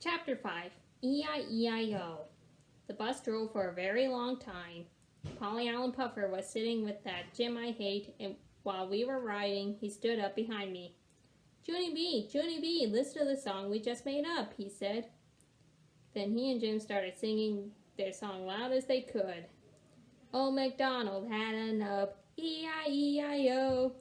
Chapter 5, E-I-E-I-O. The bus drove for a very long time. Polly Allen Puffer was sitting with that Jim I hate, and while we were riding, he stood up behind me. Junie B, listen to the song we just made up, he said. Then he and Jim started singing their song loud as they could. Old MacDonald had a nub, E-I-E-I-O,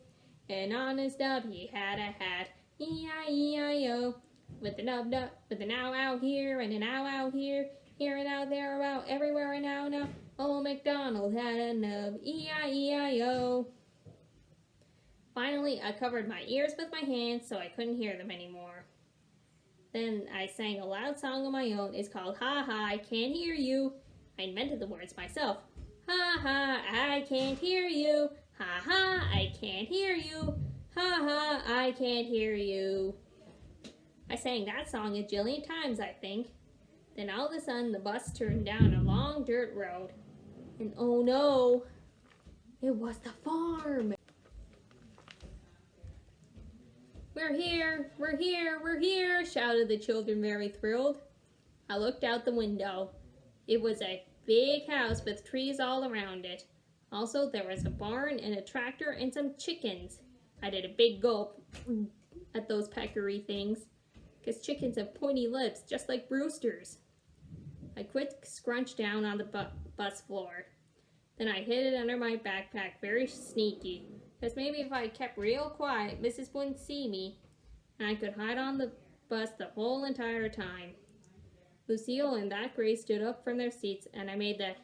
and on his nub he had a hat, E-I-E-I-O. With the nub, with an ow out here and an ow out here and out there, about everywhere and now. Old MacDonald had a nub, E-I-E-I-O. Finally, I covered my ears with my hands so I couldn't hear them anymore. Then I sang a loud song of my own. It's called Ha Ha, I Can't Hear You. I invented the words myself. Ha ha, I can't hear you. Ha ha, I can't hear you. Ha ha, I can't hear you. I sang that song a jillion times, I think. Then all of a sudden, the bus turned down a long dirt road. And oh no, it was the farm. We're here, shouted the children, very thrilled. I looked out the window. It was a big house with trees all around it. Also, there was a barn and a tractor and some chickens. I did a big gulp at those peccary things, because chickens have pointy lips, just like roosters. I quick scrunched down on the bus floor. Then I hid it under my backpack, very sneaky, because maybe if I kept real quiet, Mrs. wouldn't see me, and I could hide on the bus the whole entire time. Lucille and that Grace stood up from their seats, and I made the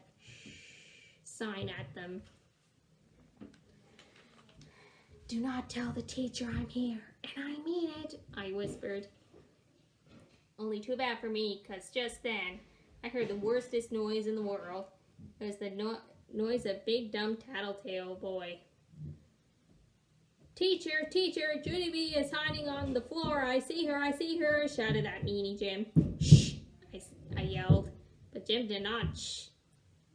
sign at them. Do not tell the teacher I'm here, and I mean it, I whispered. Only too bad for me, because just then, I heard the worstest noise in the world. It was the noise of Big Dumb Tattletale Boy. Teacher, Junie B is hiding on the floor. I see her, shouted that meanie Jim. Shh, I yelled, but Jim did not shh.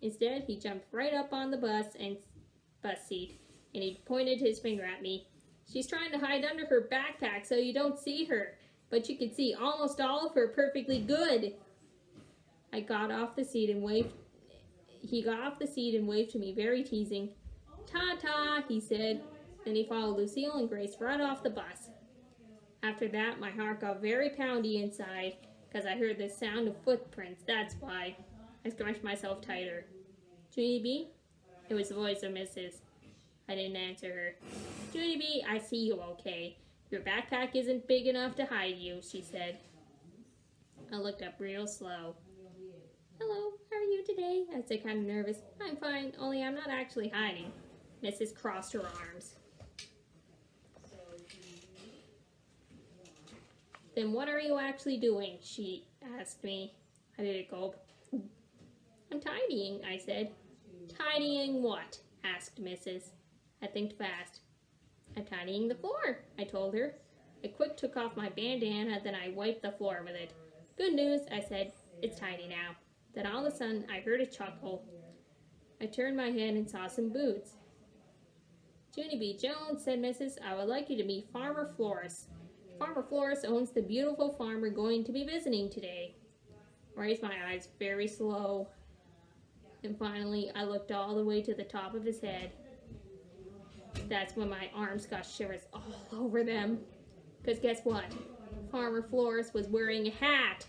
Instead, he jumped right up on the bus seat, and he pointed his finger at me. She's trying to hide under her backpack so you don't see her, but you can see almost all of her perfectly good. He got off the seat and waved to me, very teasing. Ta-ta, he said. Then he followed Lucille and Grace right off the bus. After that, my heart got very poundy inside, because I heard the sound of footprints, that's why. I scrunched myself tighter. Junie B? It was the voice of Mrs. I didn't answer her. Junie B, I see you okay. Your backpack isn't big enough to hide you, she said. I looked up real slow. Hello, how are you today? I said, kind of nervous. I'm fine, only I'm not actually hiding. Mrs. crossed her arms. Then what are you actually doing? She asked me. I did a gulp. I'm tidying, I said. Tidying what? Asked Mrs. I thinked fast. I'm tidying the floor, I told her. I quick took off my bandana, then I wiped the floor with it. Good news, I said. It's tidy now. Then all of a sudden, I heard a chuckle. I turned my head and saw some boots. Junie B. Jones, said Mrs., I would like you to meet Farmer Flores. Farmer Flores owns the beautiful farm we're going to be visiting today. I raised my eyes very slow, and finally I looked all the way to the top of his head. That's when my arms got shivers all over them. Because guess what? Farmer Flores was wearing a hat.